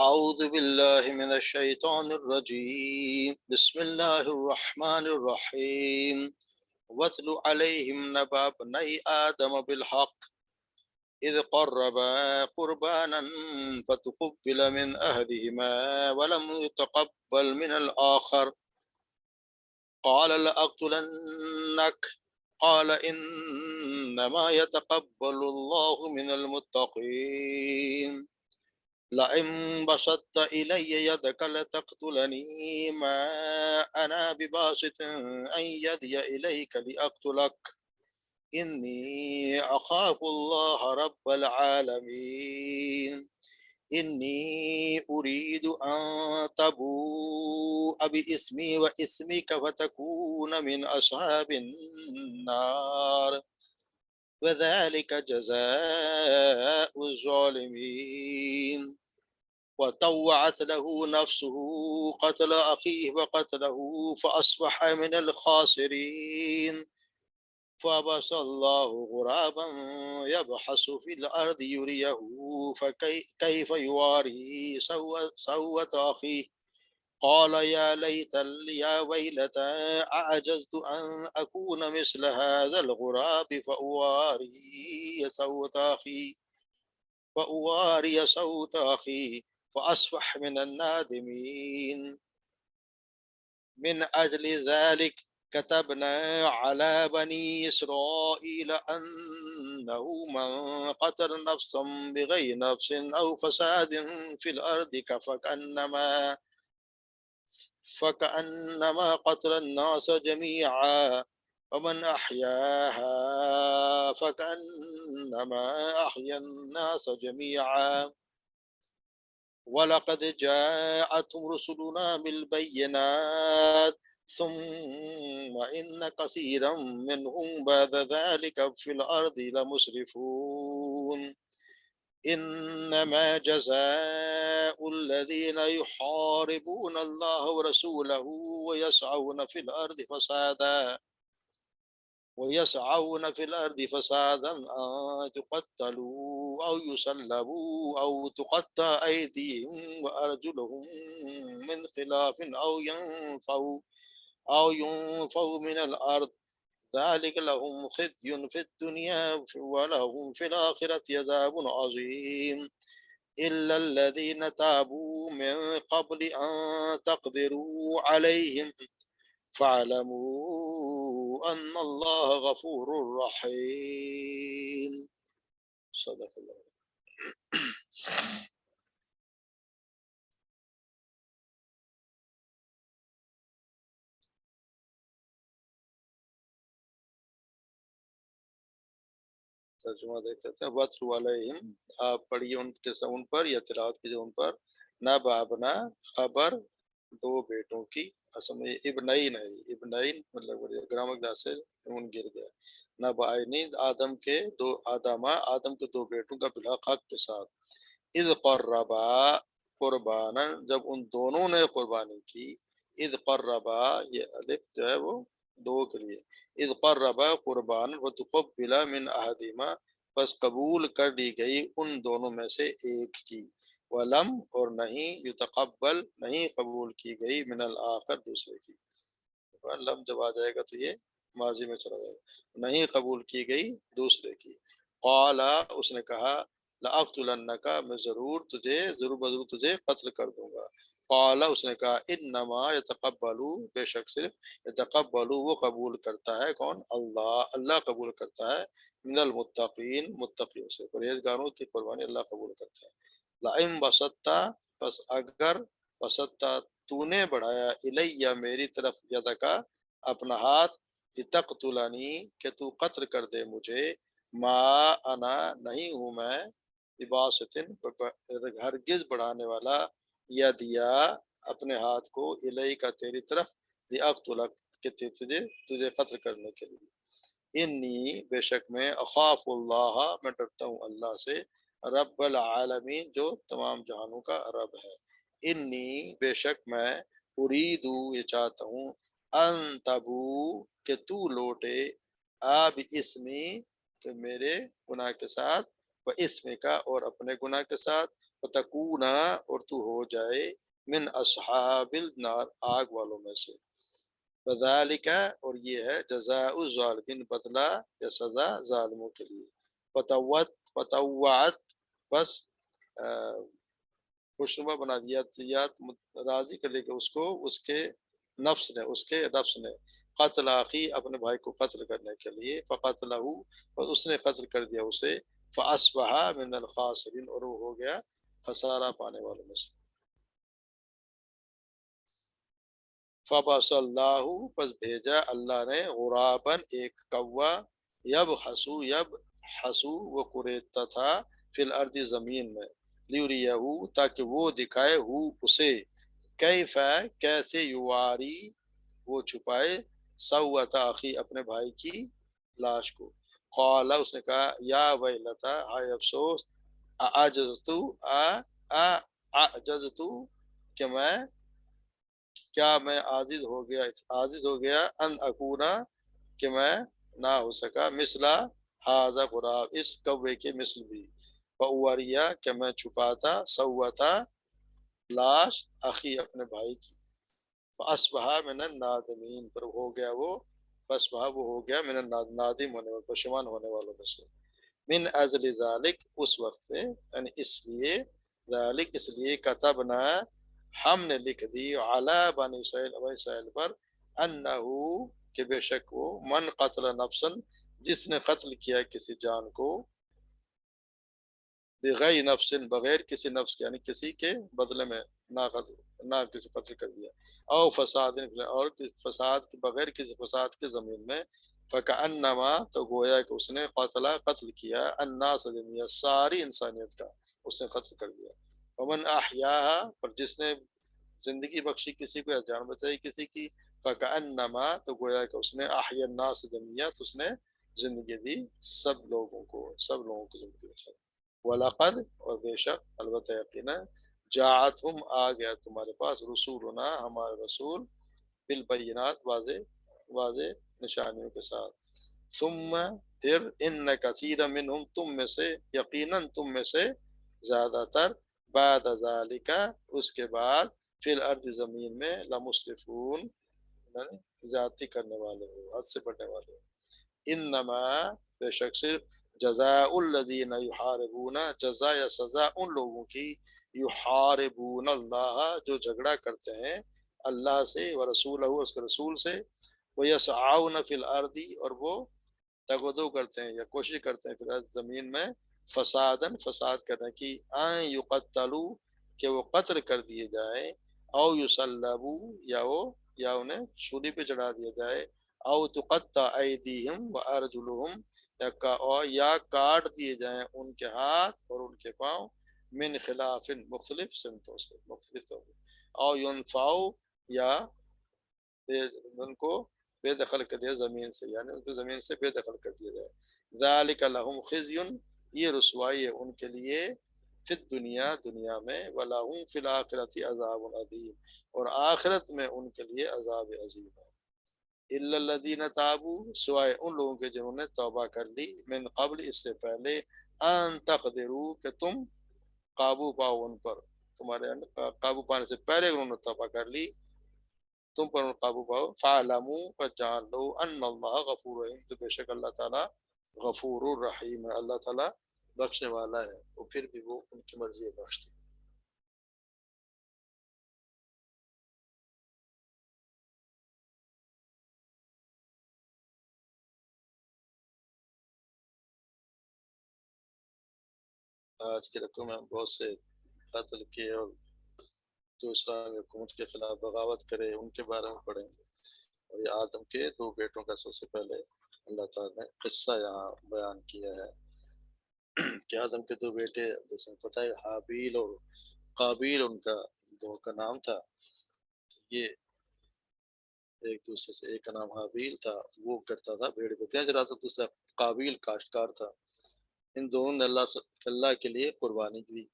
أعوذ بالله من الشيطان الرجيم بسم الله الرحمن الرحيم واتل عليهم نبأ ابني آدم بالحق إذ قربا قربانا فتقبل من أحدهما ولم يتقبل من الآخر قال لأقتلنك قال إنما يتقبل الله من المتقين لئن بسطت إلي يدك لتقتلني ما أنا بباسط أن يدي إليك لأقتلك إني أخاف الله رب العالمين إني أريد أن تبوء بإثمي وإثمك فتكون من أصحاب النار وذلك جزاء الظالمين وطوعت له نفسه قتل أخيه وقتله فأصبح من الخاسرين فبعث الله غرابا يبحث في الأرض يريه كيف يواري سوءة أخيه قال يا ليت يا ويلتى أعجزت أن أكون مثل هذا الغراب فأواري سوءة أخي فأصبح من النادمين من أجل ذلك كتبنا على بني إسرائيل أنه من قتل نفسا بغير نفس أو فساد في الأرض فكأنما قتل الناس جميعا ومن أحياها فكأنما أحيا الناس جميعا وَلَقَدْ جَاءَتْهُمْ رُسُلُنَا بِالْبَيِّنَاتِ ثُمَّ إِنَّ كَثِيرًا مِّنْهُمْ بَعْدَ ذَلِكَ فِي الْأَرْضِ لَمُسْرِفُونَ إِنَّمَا جَزَاءُ الَّذِينَ يُحَارِبُونَ اللَّهَ وَرَسُولَهُ وَيَسْعَوْنَ فِي الْأَرْضِ فسادا أن يقتلوا أو يسلبوا أو تقطع أيديهم وأرجلهم من خلاف أو ينفوا من الأرض ذلك لهم خزي في الدنيا ولهم في الآخرة عذاب عظيم إلا الذين تابوا من قبل أن تقدروا عليهم فاعلموا أن الله غفور رحيم صدق اللہ. ترجمہ دیکھ لیتے ہیں. وَاتْلُ عَلَيْهِمْ آپ پڑھیے ان پر یا تلاوت کیجیے ان پر نَبَأَ ابْنَا خبر دو بیٹوں کی. اصل میں ابنین ہے. ابنین مطلب گرامر کلاس سے نون گر گیا. نبعینی آدم کے دو بیٹوں کا بالحق کے ساتھ. اذ قربا قربانا جب ان دونوں نے قربانی کی. اذ قربا یہ الف جو ہے وہ دو کے لیے. اذ قربا قربان وتقبل من احدہما بس قبول کر لی گئی ان دونوں میں سے ایک کی. ولم اور نہیں یتقبل نہیں قبول کی گئی من الآخر دوسرے کی. لم جب آ جائے گا تو یہ ماضی میں چلا جائے گا. نہیں قبول کی گئی دوسرے کی. قال اس نے کہا لأقتلنک میں ضرور بضرور تجھے قتل کر دوں گا. قال اس نے کہا انما یتقبل بے شک صرف یتقبل وہ قبول کرتا ہے کون؟ اللہ قبول کرتا ہے من المتقین متقیوں سے. پرہیزگاروں کی قربانی اللہ قبول کرتا ہے. لئن بسطتا پس اگر بسطتا تو نے بڑھایا الیہ میری طرف یدکا اپنا ہاتھ لتقتلنی کہ تو قتل کر دے مجھے. ما انا نہیں ہوں میں بباسطن ہرگز بڑھانے والا یدیا اپنے ہاتھ کو الیہ کا تیری طرف لأقتلک کہ تجھے قتل کرنے کے لیے. انی بے شک میں اخاف اللہ میں ڈرتا ہوں اللہ سے رب العالمین جو تمام جہانوں کا رب ہے. انی بے شک میں اریدو یہ چاہتا ہوں ان تبو کہ تو لوٹے آب اسمی کہ میرے گناہ کے ساتھ و اسم کا اور اپنے گناہ کے ساتھ فتکونا اور تو ہو جائے من اصحاب النار آگ والوں میں سے وذالک اور یہ ہے جزاء الظالمین بدلہ یا سزا ظالموں کے لیے فتوعت بس خوشنما بنا دیا راضی کر لے گا اس کو اس کے نفس نے قتل آخی اپنے بھائی کو قتل کرنے کے لیے فقتلہ اور اس نے قتل کر دیا اسے فاصبح من الخاسرین اور وہ ہو گیا خسارہ پانے والوں میں سے فبعث اللہ پس بھیجا اللہ نے غراباً ایک کوا یب حسو وہ قریتا تھا فی الارض زمین میں لیوریہو تاکہ وہ دکھائے ہو اسے کیف کیسے یواری وہ چھپائے سوۃ اخی اپنے بھائی کی لاش کو قال اس نے کہا یا ویلتا ہائے افسوس اعجزتو کہ کیا میں عاجز ہو گیا ان اکونا کہ میں نہ ہو سکا مثلا ہاذا غراب اس کوے کے مثل بھی فاوریا کہ میں چھپاتا سوتا لاش اخی اپنے بھائی کی فاصبح من النادمین پر ہو گیا وہ من النادم ہونے والے پشیمان ہونے والوں میں سے من اجل ذالک اس وقت سے یعنی اس لیے ذالک اس لیے کتبنا ہم نے لکھ دی علی بنی اسرائیل پر انہو کہ بے شک وہ من قتل نفسا جس نے قتل کیا کسی جان کو بغیر نفس بغیر کسی نفس یعنی کسی کے بدلے میں نہ کسی قتل کر دیا او فساد اور فساد کے بغیر کسی فساد کے زمین میں فکأنما تو گویا کہ اس نے قتل کیا الناس جميعا ساری انسانیت کا اس نے قتل کر دیا ومن احیاها پر جس نے زندگی بخشی کسی کو یا جان بچائی کسی کی فکأنما تو گویا کہ اس نے احیا الناس جميعا تو اس نے زندگی دی سب لوگوں کی زندگی بچائی وَلَقَدْ اور بے شک البتہ یقینا جاءتہم آ گیا تمہارے پاس رسولنا ہمارے رسول بالبینات واضح نشانیوں کے ساتھ ثم پھر ان کثیر منہم تم میں سے یقیناً تم میں سے زیادہ تر بعد ذالک اس کے بعد فی الارض زمین میں لمسرفون زیادتی کرنے والے ہو حد سے بڑھنے والے ہو انما بے شک صرف جزاء الذین یحاربون جزا یا سزا ان لوگوں کی یحاربون اللہ جو جھگڑا کرتے ہیں اللہ سے ورسولہ اس کے رسول سے ویسعون فی الارض اور وہ تغدو کرتے ہیں یا کوشش کرتے ہیں فی الارض زمین میں فساد کرنے کی ان یقتلوا کہ وہ قتل کر دیے جائیں او یصلبوا یا انہیں سولی پہ چڑھا دیا جائے او تقطع ایدیہم وارجلہم یا کاٹ دیے جائیں ان کے ہاتھ اور ان کے پاؤں من خلاف مختلف سمتوں سے مختلف طور پر او ینفعوا یا ان کو بے دخل کر دیا زمین سے یعنی ان کو زمین سے بے دخل کر دیا جائے ذالک لہم خزی یہ رسوائی ہے ان کے لیے فی الدنیا دنیا میں ولہم فی الآخرۃ عذاب عظیم اور آخرت میں ان کے لیے عذاب عظیم ہے الا الذین تابوا سوائے ان لوگوں کے جنہوں نے توبہ کر لی من قبل اس سے پہلے ان تقدروا کہ تم قابو پاؤ ان پر تمہارے قابو پانے سے پہلے انہوں نے توبہ کر لی تم پر قابو پاؤ فعلموا پر جان لو ان اللہ غفور رحیم تو بے شک اللہ تعالیٰ غفور الرحیم ہے اللہ تعالیٰ بخشنے والا ہے اور پھر بھی وہ ان کی مرضی ہے بخشتے آج کے رقم میں بہت سے قتل کیے اور جو اسلامی حکومت کے خلاف بغاوت کرے ان کے بارے میں پڑھیں گے اور یہ آدم کے دو بیٹوں کا سب سے پہلے اللہ تعالیٰ نے قصہ یہاں بیان کیا ہے کہ آدم کے دو بیٹے جیسے پتہ ہے حابیل اور قابیل ان کا دو کا نام تھا یہ ایک دوسرے سے ایک کا نام حابیل تھا وہ کرتا تھا بھیڑ بکریاں چراتا دوسرا قابیل کاشتکار تھا ان دونوں نے اللہ کے لیے قربانی کی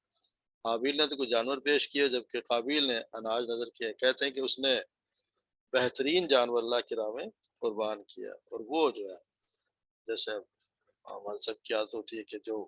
حابیل نے تو کوئی جانور پیش کیا جبکہ قابیل نے اناج نظر کیا کہتے ہیں کہ اس نے بہترین جانور اللہ کی راہ میں قربان کیا اور وہ جو ہے جیسے ہمارے سب کی عادت ہوتی ہے کہ جو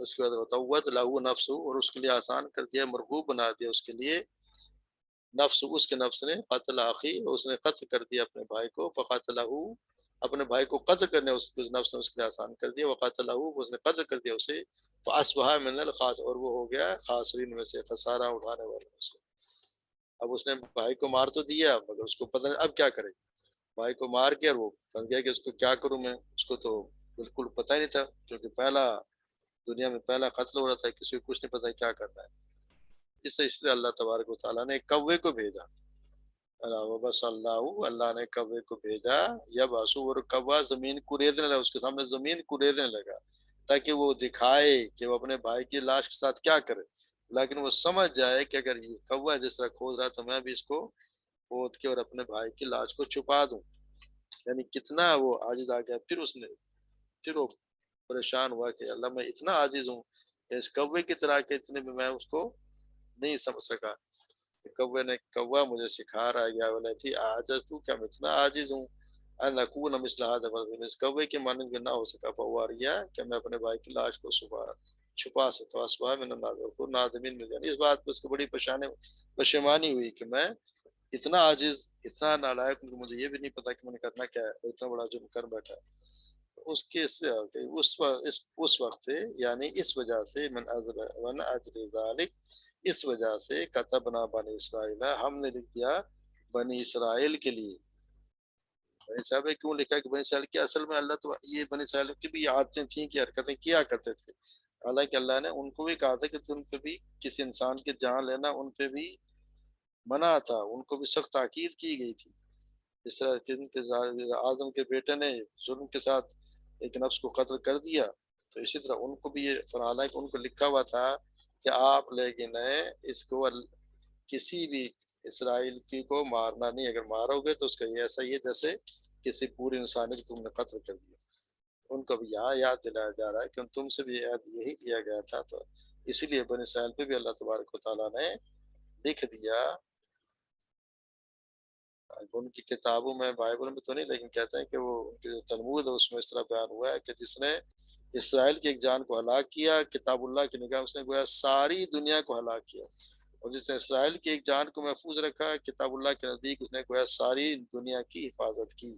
اس کے بعد وطوت لہو نفس، اور اس کے لیے آسان کر دیا، مرغوب بنا دیا اس کے لیے نفس، اس کے نفس نے قتل اخی، اس نے قتل کر دیا اپنے بھائی کو، فقتلہ، اپنے بھائی کو قتل کرنے اس نفس نے اس کے لیے آسان کر دیا، وقتلہ، اس نے قتل کر دیا اسے، فاصبح من الخاص، اور وہ ہو گیا خاسرین میں سے، خسارہ اٹھانے والوں میں سے۔ اب اس نے بھائی کو مار تو دیا مگر اس کو پتہ نہیں اب کیا کرے، بھائی کو مار کے، اور وہ بن گیا کہ اس کو کیا کروں میں، اس کو تو بالکل پتہ ہی نہیں تھا، کیونکہ پہلا دنیا میں پہلا قتل ہو رہا تھا، کسی کو کچھ نہیں پتا کیا کرنا ہے۔ اس طرح اللہ تبارک و تعالیٰ نے کوے کو بھیجا، بس اللہ نے کوے کو بھیجا، یا باسو، اور کوا زمین کوریدنے لگا، اس کے سامنے زمین کوریدنے لگا تاکہ وہ دکھائے کہ وہ اپنے بھائی کی لاش کے ساتھ کیا کرے، لیکن وہ سمجھ جائے کہ اگر یہ کوا جس طرح کھود رہا تو میں بھی اس کو کھود کے اور اپنے بھائی کی لاش کو چھپا دوں۔ یعنی کتنا وہ عاجز آ گیا، پھر وہ پریشان ہوا کہ اللہ میں اتنا عاجز ہوں کہ اس کوے کی طرح کے اتنے میں اس کو نہیں سمجھ سکا۔ کوا مجھے سکھا رہا ہے، یا ولیتی عاجز تو، کیا میں اتنا عاجز ہوں، ان اکون مثل هذا الرجل، اس کوے کے مانند نہ ہو سکا، فواریا کہ میں اپنے بھائی کی لاش کو چھپا سکتا، اصبح من نادمین میں جانے، اس بات پہ اس کو بڑی پشیمانی ہوئی کہ میں اتنا عاجز، اتنا نالائق ہوں کہ مجھے یہ بھی نہیں پتا کہ میں نے کرنا کیا ہے، اتنا بڑا جرم کر بیٹھا ہے۔ اس وقت سے، یعنی اس وجہ سے، من اجل ذالک، اس وجہ سے کتبنا بنی اسرائیل، ہم نے لکھ دیا بنی اسرائیل کے لیے۔ بنی اسرائیل کیوں لکھا کہ بنی اسرائیل کی اصل میں اللہ تو یہ بنی اسرائیل کی بھی عادتیں تھیں کہ حرکتیں کیا کرتے تھے، حالانکہ اللہ نے ان کو بھی کہا تھا کہ تم پہ بھی کسی انسان کی جان لینا ان پہ بھی منع تھا، ان کو بھی سخت تاکید کی گئی تھی۔ اس طرح آدم کے بیٹے نے ظلم کے ساتھ ایک نفس کو قتل کر دیا، تو اسی طرح ان کو بھی یہ فرمانا ہے کہ ان کو لکھا ہوا تھا کہ آپ لیکن اس کو کسی بھی اسرائیل کی کو مارنا نہیں، اگر مارو گے تو اس کا یہ ایسا ہی ہے جیسے کسی پوری انسانیت کو تم نے قتل کر دیا۔ ان کو بھی یہاں یاد دلایا جا رہا ہے کہ تم سے بھی یہی کیا گیا تھا، تو اسی لیے بنی اسرائیل پہ بھی اللہ تبارک و تعالیٰ نے لکھ دیا۔ ان کی کتابوں میں، بائبل میں تو نہیں، لیکن کہتے ہیں کہ وہ ان کی جو تلمود ہے اس میں اس طرح بیان ہوا ہے کہ جس نے اسرائیل کی ایک جان کو ہلاک کیا، کتاب اللہ کی نگاہ اس نے گویا ساری دنیا کو ہلاک کیا، اور جس نے اسرائیل کی ایک جان کو محفوظ رکھا، کتاب اللہ کے نزدیک اس نے گویا ساری دنیا کی حفاظت کی۔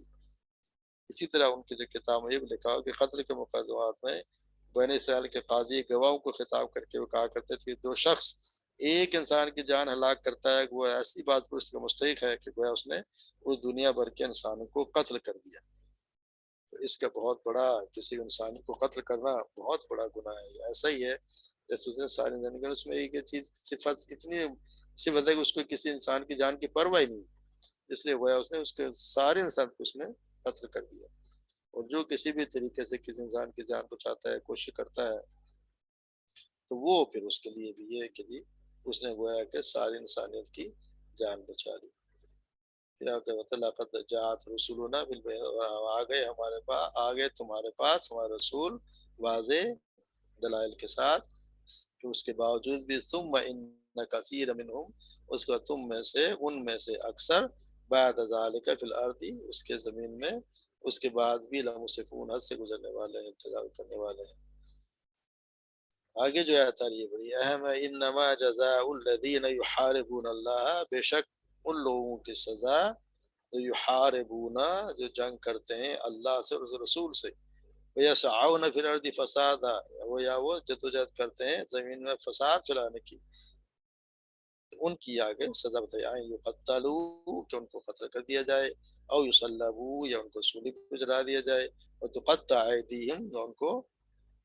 اسی طرح ان کی جو کتاب میں یہ بھی لکھا ہو کہ قتل کے مقدمات میں بنی اسرائیل کے قاضی گواہوں کو خطاب کر کے وہ کہا کرتے تھے کہ جو شخص ایک انسان کی جان ہلاک کرتا ہے وہ ایسی بات پر اس کا مستحق ہے کہ گویا اس نے اس دنیا بھر کے انسانوں کو قتل کر دیا۔ تو اس کا بہت بڑا، کسی انسان کو قتل کرنا بہت بڑا گناہ ہے، ایسا ہی ہے جیسے اس نے ساری زندگی اس میں ایک چیز صفت اتنی صفت ہے کہ اس کو کسی انسان کی جان کی پرواہ ہی نہیں، اس لیے گویا اس نے اس کے سارے انسان کو اس نے قتل کر دیا۔ اور جو کسی بھی طریقے سے کسی انسان کی جان بچاتا ہے، کوشش کرتا ہے، تو وہ پھر اس کے لیے بھی یہ کہ بھی اس نے گویا کہ ساری انسانیت کی جان بچا لی۔ پھر آپ کے وطلقت جات رسولنا آ گئے ہمارے پاس، آ گئے تمہارے پاس ہمارے رسول واضح دلائل کے ساتھ، کہ اس کے باوجود بھی ثم ان کثیر منہم، اس کو تم میں سے، ان میں سے اکثر، بعد ذالک فی الارض، اس کے زمین میں اس کے بعد بھی لمسفون، حد سے گزرنے والے ہیں، تجاوز کرنے والے ہیں۔ آگے جو آیت یہ بڑی اہم ہے، انما جزاء الذین یحاربون اللہ، بے شک ان لوگوں کی سزا تو یحاربون، جو جنگ کرتے ہیں اللہ سے اور رسول سے، ویسعون فی الارض فسادا، وہ جدوجہد کرتے ہیں زمین میں فساد پھیلانے کی، ان کی آگے سزا بتائی، یقتلوا، کہ ان کو قتل کر دیا جائے، او یصلبوا، یا ان کو سولی پہ چڑھا دیا جائے، وتقطع ایدیہم، یا ان کو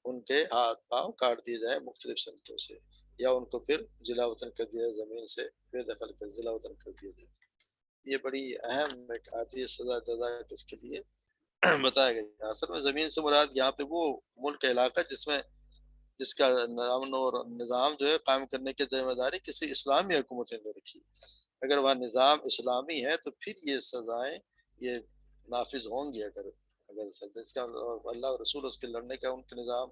ان کے ہاتھ پاؤں کاٹ دیے جائیں مختلف سمتوں سے، یا ان کو پھر جلا وطن کر دیا جائے، زمین سے بے دخل کر جلا وطن کر دیا جائے۔ یہ بڑی اہم ایک آتی ہے سزا جزا کس کے لیے بتایا گیا۔ اصل میں زمین سے مراد یہاں پہ وہ ملک کا علاقہ جس کا امن اور نظام جو ہے قائم کرنے کی ذمہ داری کسی اسلامی حکومت نے رکھی۔ اگر وہاں نظام اسلامی ہے تو پھر یہ سزائیں یہ نافذ ہوں گی۔ اگر اس کا اللہ اور رسول اس کے لڑنے کا، ان کے نظام،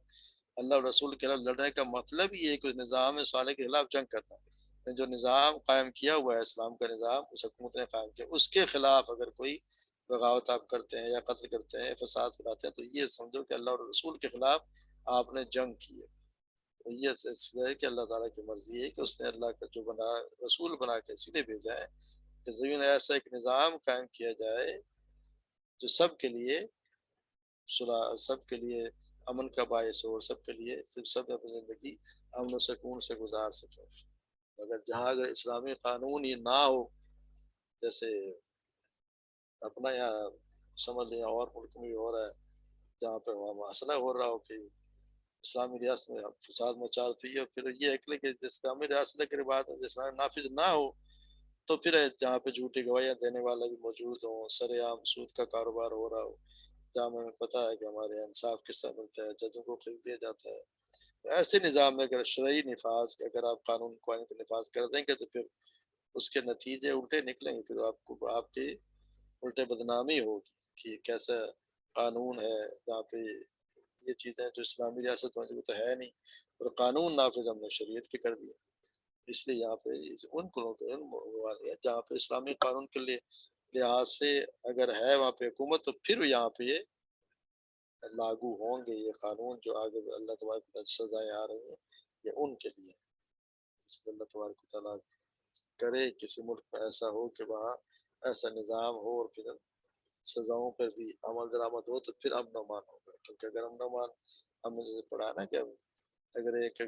اللہ اور رسول کے خلاف لڑنے کا مطلب یہ ہے کہ نظام صالح کے خلاف جنگ کرنا ہے۔ جو نظام قائم کیا ہوا ہے، اسلام کا نظام اس حکومت نے قائم کیا، اس کے خلاف اگر کوئی بغاوت آپ کرتے ہیں یا قتل کرتے ہیں، فساد پھیلاتے ہیں، تو یہ سمجھو کہ اللہ اور رسول کے خلاف آپ نے جنگ کی ہے۔ یہ سلسلہ ہے کہ اللہ تعالیٰ کی مرضی ہے کہ اس نے اللہ کا جو بنا رسول بنا کے سیدھے بھیجا ہے کہ زمین میں ایسا ایک نظام قائم کیا جائے جو سب کے لیے صلح، سب کے لیے امن کا باعث ہو، اور سب کے لیے صرف سب اپنی زندگی امن و سکون سے گزار سکیں۔ اگر جہاں اگر اسلامی قانون یہ نہ ہو، جیسے اپنا یہاں سمجھ لیں اور ملک میں بھی ہو رہا ہے، جہاں پہ وہاں مسئلہ ہو رہا ہو کہ اسلامی ریاست میں فساد مچا رہی ہے، پھر یہ ہے کہ اسلامی ریاست کے بعد اسلام نافذ نہ ہو تو پھر جہاں پہ جھوٹی گواہیاں دینے والا بھی موجود ہوں، سر عام سود کا کاروبار ہو رہا ہو، جہاں ہمیں پتہ ہے کہ ہمارے یہاں انصاف کس طرح ملتا ہے، ججوں کو خرید دیا جاتا ہے۔ ایسے نظام میں اگر شرعی نفاذ اگر آپ قانون قوانین کو نفاذ کر دیں گے تو پھر اس کے نتیجے الٹے نکلیں گے، پھر آپ کو آپ کی الٹے بدنامی ہوگی کہ کیسا قانون ہے جہاں پہ یہ چیزیں جو اسلامی ریاست میں وہ تو ہے نہیں، اور قانون نافذ ہم نے شریعت کے کر دیا۔ اس لیے یہاں پہ ان جہاں پہ اسلامی قانون کے لیے لحاظ سے اگر ہے وہاں پہ حکومت تو پھر یہاں پہ یہ لاگو ہوں گے یہ قانون جو آگے اللہ تبارک و سزائیں آ رہی ہیں یہ ان کے لیے۔ اس لیے اللہ تبارک و تعالیٰ کرے کسی ملک میں ایسا ہو کہ وہاں ایسا نظام ہو اور پھر سزاؤں پر بھی عمل درآمد ہو تو پھر امن و امان ہوگا، کیونکہ اگر امن و امان ہم نے جیسے پڑھا نا کہ اگر ایک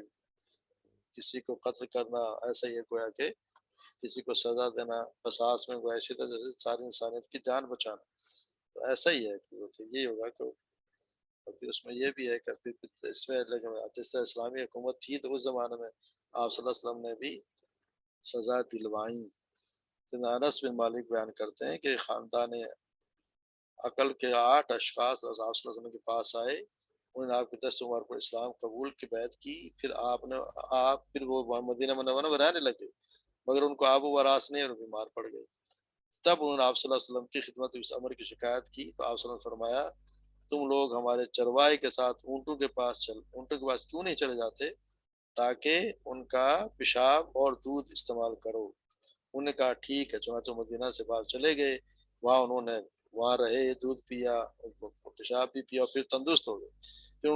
کسی کو قتل کرنا ایسا ہی ہے گویا کہ کسی کو سزا دینا قصاص میں گویا اسی طرح جیسے ساری انسانیت کی جان بچانا، تو ایسا ہی ہے کہ یہی ہوگا کہ اور پھر اس میں یہ بھی ہے کہ پھر اس میں جس طرح اسلامی حکومت تھی تو اس زمانے میں آپ صلی اللہ علیہ وسلم نے بھی سزا دلوائیں۔ انس بن مالک بیان کرتے ہیں کہ خاندان عقل کے 8 اشخاص آپ صلی اللہ علیہ وسلم کے پاس آئے، انہوں نے آپ کی 10 عمر پر اسلام قبول کی بیعت کی، پھر پھر وہ مدینہ منورہ میں رہنے لگے، مگر ان کو آب و ہراس نہیں اور بیمار پڑ گئے۔ تب انہوں نے آپ صلی اللہ علیہ وسلم کی خدمت اس امر کی شکایت کی تو آپ صلی اللہ علیہ وسلم نے فرمایا تم لوگ ہمارے چرواہے کے ساتھ اونٹوں کے پاس کیوں نہیں چلے جاتے تاکہ ان کا پیشاب اور دودھ استعمال کرو۔ انہوں نے کہا ٹھیک ہے، چنانچہ مدینہ سے باہر چلے گئے، وہاں انہوں نے وہاں رہے، دودھ پیا، پیشاب بھی پیا اور پھر تندرست ہو گئے۔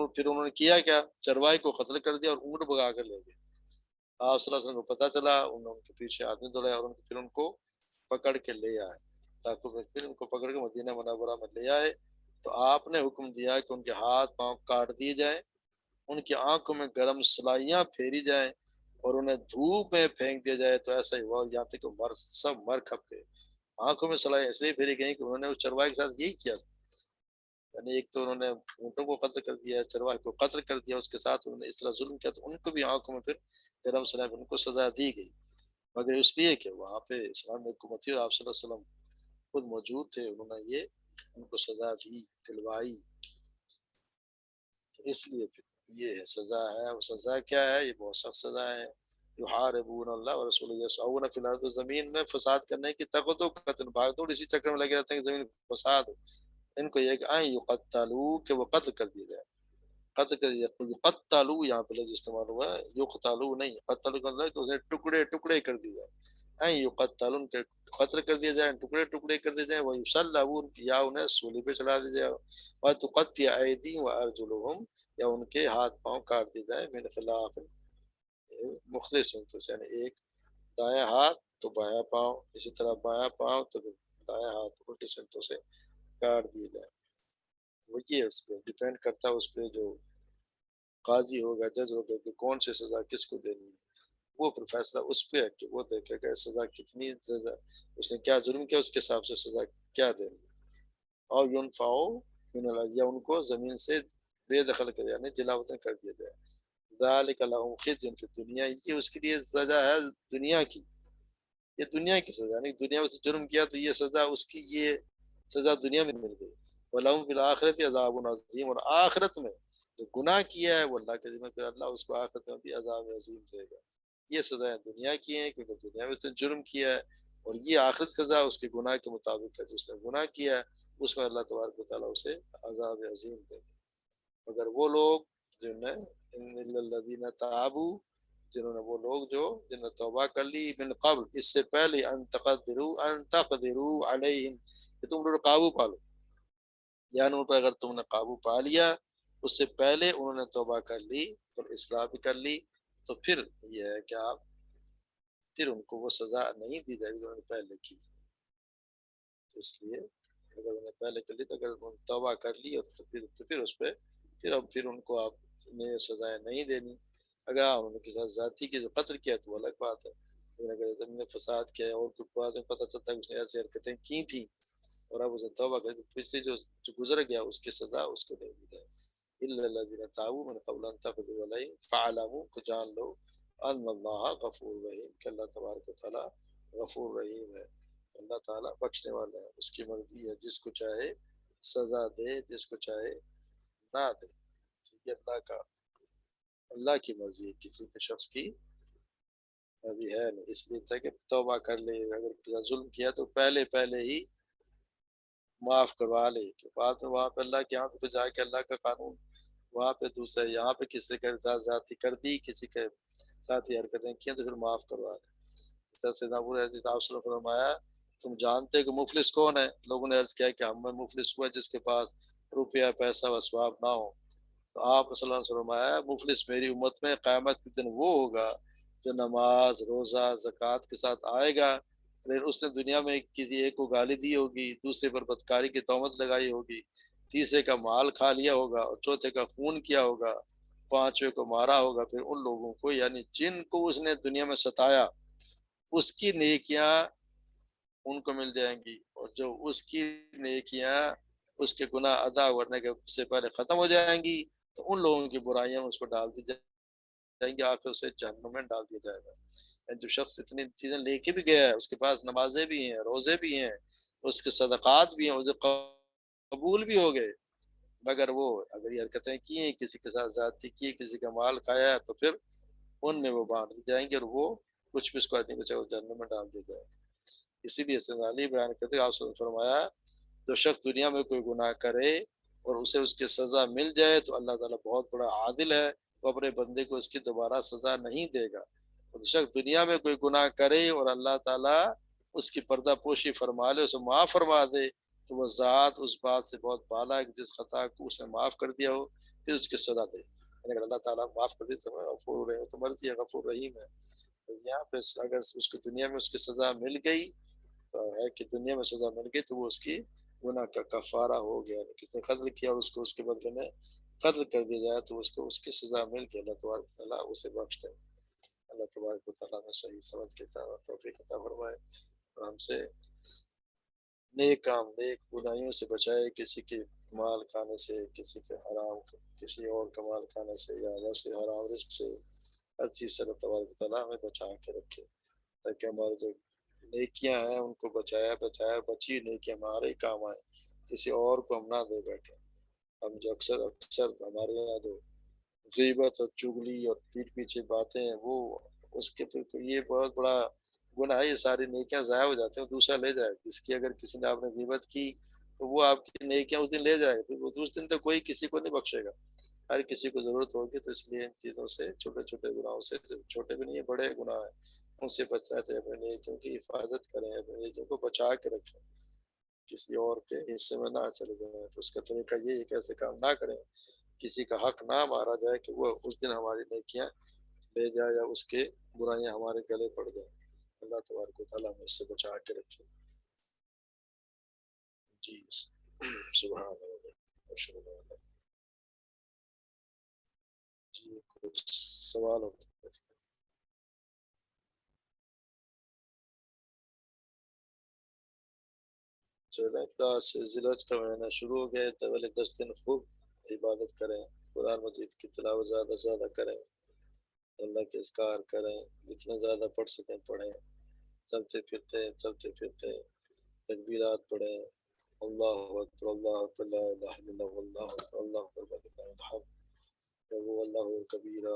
پھر انہوں نے کیا کیا، چرواہے کو قتل کر دیا اور اونٹ بگا کر لے گئے۔ آپ صلی اللہ علیہ وسلم کو پتہ چلا، انہوں نے ان کے پیچھے آدمی دوڑے اور پھر ان کو پکڑ کے لے آئے، تاکہ پھر ان کو پکڑ کے مدینہ منورہ میں لے آئے تو آپ نے حکم دیا کہ ان کے ہاتھ پاؤں کاٹ دیے جائیں، ان کی آنکھوں میں گرم سلائیاں پھیری جائیں اور انہیں دھوپ میں پھینک دیا جائے، تو ایسا ہی ہوا یہاں تک کہ سب مر کھپ گئے۔ آنکھوں میں سلائیاں اس لیے پھیری گئیں کہ انہوں نے اس چرواہے کے ساتھ یہی کیا، یعنی ایک تو انہوں نے اونٹوں کو قتل کر دیا، چرواہے کو قتل کر دیا، اس کے ساتھ انہوں نے اس طرح ظلم کیا تو ان کو بھی آنکھوں میں پھر گرم سلائیاں، ان کو سزا دی گئی، مگر اس لیے کہ وہاں پہ اسلام میں حکومت تھی اور آپ صلی اللہ علیہ وسلم خود موجود تھے، انہوں نے یہ ان کو سزا دی، دلوائی۔ اس لیے پھر یہ ہے سزا ہے، اور سزا کیا ہے، یہ بہت سخت سزا ہے۔ یحاربون اللہ اور رسول یسعون فی الارض، زمین میں فساد کرنے کی طاقت و قتل بھاگ دوڑ اسی چکر میں لگے رہتے ہیں کہ زمین فساد ہو۔ ان کو یہ کہ یقتلوا کہ وہ قتل کر دیے جائے، قتل کر دیا، یقتلوا یہاں پہ لفظ استعمال ہوا ہے، یقتلوا نہیں، قتل کا مطلب ہے کہ اسے ٹکڑے ٹکڑے کر دیے جائے، یقتل ان کے قتل کر دیے جائیں، ٹکڑے ٹکڑے کر دیے جائیں، ویصلبوا یا انہیں سولی پہ چڑھا دیا جائے، وتقطع ایدیہم وارجلہم یا ان کے ہاتھ پاؤں کاٹ دیے جائے، من خلاف مختلف سمتوں سے، یعنی ایک دایاں ہاتھ تو بایاں پاؤں، اسی طرح بایاں پاؤں تو دایاں ہاتھ الٹی سمتوں سے کاٹ دیے جائیں۔ وہ یہ اس پہ ڈیپینڈ کرتا ہے، اس پہ جو قاضی ہوگا، جج ہوگا کہ کون سی سزا کس کو دینی ہے، وہ پھر فیصلہ اس پہ ہے کہ وہ دیکھے گا سزا کتنی، سزا اس نے کیا ظلم کیا اس کے حساب سے سزا کیا دینی ہے۔ اور ینفعو من اللہ یا ان کو زمین سے بے دخل کر دیا، یعنی جلا وطن کر دیا جائے، ذالک لہم خزی فی الدنیا، یہ اس کے لیے سزا ہے دنیا کی، یہ دنیا کی سزا، یعنی دنیا میں سے جرم کیا تو یہ سزا اس کی، یہ سزا دنیا میں مل گئی، وَلَهُمْ فِي الْآخِرَةِ عَذَابٌ عَظِيمٌ، اور آخرت میں جو گناہ کیا ہے وہ اللہ کے ذمہ، پھر اللہ اس کو آخرت میں بھی عذاب عظیم دے گا۔ یہ سزائیں دنیا کی ہیں کیونکہ دنیا میں اس نے جرم کیا ہے، اور یہ آخرت سزا اس کے گناہ کے مطابق ہے، جس نے گناہ کیا ہے اس میں اللہ تبارک و تعالیٰ اسے عذاب عظیم دے گا۔ مگر وہ لوگ جنہیں الذین تابوا، جنہوں نے وہ لوگ جو جنہوں نے توبہ کر لی من قبل اس سے پہلے ان تقدروا علیہم کہ تم لوگ قابو پا لو، یعنی ان پر اگر تم نے قابو پا لیا اس سے پہلے انہوں نے توبہ کر لی اور اصلاح بھی کر لی تو پھر یہ ہے کہ آپ پھر ان کو وہ سزا نہیں دی جائے گی جو انہوں نے پہلے کی. تو اس لیے اگر انہوں نے پہلے کر لی تو اگر انہوں نے توبہ کر لی اور تو پھر اس پہ پھر ان کو آپ نے سزائیں نہیں دینی. اگر انہوں نے کسی ذاتی کے جو قتل کیا تو وہ الگ بات ہے، لیکن اگر زمین نے فساد کیا اور کچھ بعد میں پتہ چلتا ہے کہ اس نے ایسی حرکتیں کی تھیں اور اب اسے توبہ کر تو پچھلے جو گزر گیا اس کی سزا اس کو نہیں دی جائے. الا الذين تابوا من قبل ان تقدروا عليهم فاعلموا کہ جان لو ان اللہ غفور رحیم کہ اللہ تبارک و تعالی غفور رحیم ہے، اللہ تعالیٰ بخشنے والا ہے. اس کی مرضی ہے جس کو چاہے سزا دے جس کو چاہے نہ دے. یہ اللہ کی مرضی ہے، کسی کے شخص کی مرضی ہے نہیں. اس لیے تھا کہ توبہ کر لے، اگر کسی ظلم کیا تو پہلے ہی معاف کروا لے کہ بعد میں وہاں پہ اللہ کے ہاں تو جا کے اللہ کا قانون وہاں پہ دوسرا یہاں پہ کسی کے ذاتی کر دی کسی کے ساتھ ہی حرکتیں کی تو پھر معاف کروا لے. سیدنا ابو حضرت آپ صلی اللہ علیہ وسلم فرمایا تم جانتے کہ مفلس کون ہے؟ لوگوں نے عرض کیا کہ ہم میں مفلس ہوا جس کے پاس روپیہ پیسہ و اسباب نہ ہو. تو آپ صلی اللہ علیہ وسلم فرمایا مفلس میری امت میں قیامت کے دن وہ ہوگا جو نماز روزہ زکوٰۃ کے ساتھ آئے گا لیکن اس نے دنیا میں کسی ایک کو گالی دی ہوگی، دوسرے پر بدکاری کی تہمت لگائی ہوگی، تیسرے کا مال کھا لیا ہوگا اور چوتھے کا خون کیا ہوگا، پانچویں کو مارا ہوگا. پھر ان لوگوں کو یعنی جن کو اس نے دنیا میں ستایا اس کی نیکیاں ان کو مل جائیں گی اور جو اس کی نیکیاں اس کے گناہ ادا کرنے کے سے پہلے ختم ہو جائیں گی تو ان لوگوں کی برائیاں اس کو ڈال دی جائیں گی، آخر اسے جہنم میں ڈال دیا جائے گا. جو شخص اتنی چیزیں لے کے بھی گیا ہے اس کے پاس نمازیں بھی ہیں روزے بھی ہیں اس کے صدقات بھی ہیں اسے قبول بھی ہو گئے مگر وہ اگر یہ حرکتیں کی ہیں کسی کے ساتھ زیادتی کی کسی کا مال کھایا ہے تو پھر ان میں وہ بانٹ دی جائیں گے اور وہ کچھ بھی اس کو نہیں بچے وہ جہنم میں ڈال دیا جائے گا. اسی لیے سیدنا علی بیان کرتے ہیں آپ نے فرمایا جو شخص دنیا میں کوئی گناہ کرے اور اسے اس کی سزا مل جائے تو اللہ تعالیٰ بہت بڑا عادل ہے، وہ اپنے بندے کو اس کی دوبارہ سزا نہیں دے گا. جو شخص دنیا میں کوئی گناہ کرے اور اللہ تعالیٰ اس کی پردہ پوشی فرما لے اسے معاف فرما دے تو وہ ذات اس بات سے بہت بالا ہے کہ جس خطا کو اس نے معاف کر دیا ہو پھر اس کی سزا دے. اگر اللہ تعالیٰ معاف کر دے تو غفور رحیم تو مرضی ہے غفور رحیم ہے. یہاں پہ اگر اس کو دنیا میں اس کی سزا مل گئی تو ہے کہ دنیا میں سزا مل گئی تو وہ اس کی گناہ کا کفارہ ہو گیا. کسی نے قتل کیا اور اس کو اس کے بدلے میں قتل کر دیا جائے تو اس کو اس کی سزا مل کے اللہ تبارک و تعالیٰ اسے بخش دے. اللہ تبارک و تعالیٰ میں صحیح سمجھ کے توفیق عطا فرمائے اور ہم سے نیک کام نیک برائیوں سے بچائے، کسی کے مال کھانے سے کسی کے حرام کسی اور کا مال کھانے سے یا ویسے حرام رزق سے ہر چیز سے اللہ تبارک و تعالیٰ ہمیں بچا کے رکھے تاکہ ہمارے جو نیکیاں ہیں ان کو بچایا بچی نیکیاں ہمارے ہی کام آئے کسی اور کو ہم نہ دے بیٹھے. ہم جو اکثر ہمارے یہاں جو غیبت اور چگلی اور پیٹ پیچھے باتیں ہیں وہ اس کے پھر یہ بہت بڑا گناہ ہے. یہ ساری نیکیاں ضائع ہو جاتے ہیں دوسرا لے جائے جس کی اگر کسی نے آپ نے غیبت کی تو وہ آپ کی نیکیاں اس دن لے جائے گا پھر وہ دوسرے دن تو کوئی کسی کو نہیں بخشے گا. ہر کسی کو ضرورت ہوگی تو اس لیے ان چیزوں سے چھوٹے چھوٹے گناہوں سے چھوٹے بھی نہیں ہیں بڑے گناہ ہیں ان سے بچنا چاہیے. اپنے نیکیوں کی حفاظت کریں اپنے نیکیوں کو بچا کے رکھیں کسی اور کے حصے میں نہ چلے جائیں. تو اس کا طریقہ یہ ہے کہ ایسے کام نہ کریں کسی کا حق نہ مارا جائے کہ وہ اس دن ہماری نیکیاں لے جائے یا اس کے برائیاں ہمارے گلے پڑ جائیں. اللہ تبارک و تعالیٰ ہمیں اس سے بچا کے رکھے. جی سبحان اللہ. جی کچھ سوال ہوتا ہے؟ چلیں کلاس ذلت کا مہینہ شروع ہو گیا تو پہلے 10 دن خوب عبادت کریں قرآن مجید کی تلاوت زیادہ سے زیادہ کریں اللہ کے اذکار کریں جتنے زیادہ پڑھ سکیں پڑھیں چلتے پھرتے تکبیرات پڑھیں اللہ اکبر اللہ اکبر لا الہ الا اللہ اللہ اکبر وللہ الحمد وہ اللہ کبیرہ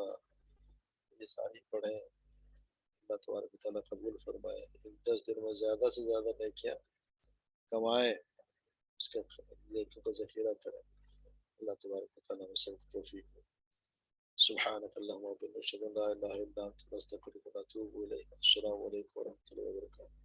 یہ ساری پڑھیں. اللہ تبارک و تعالیٰ قبول فرمائے. ان 10 دن میں زیادہ سے زیادہ نیکیاں کمائیں اس کا نیکیوں کا ذخیرہ کریں. اللہ تبارک و تعالیٰ میں سب توفیق دے. سبحانك اللهم وبحمدك اشهد ان لا اله الا انت نستغفرك ونتوب اليك. السلام عليكم ورحمه الله وبركاته.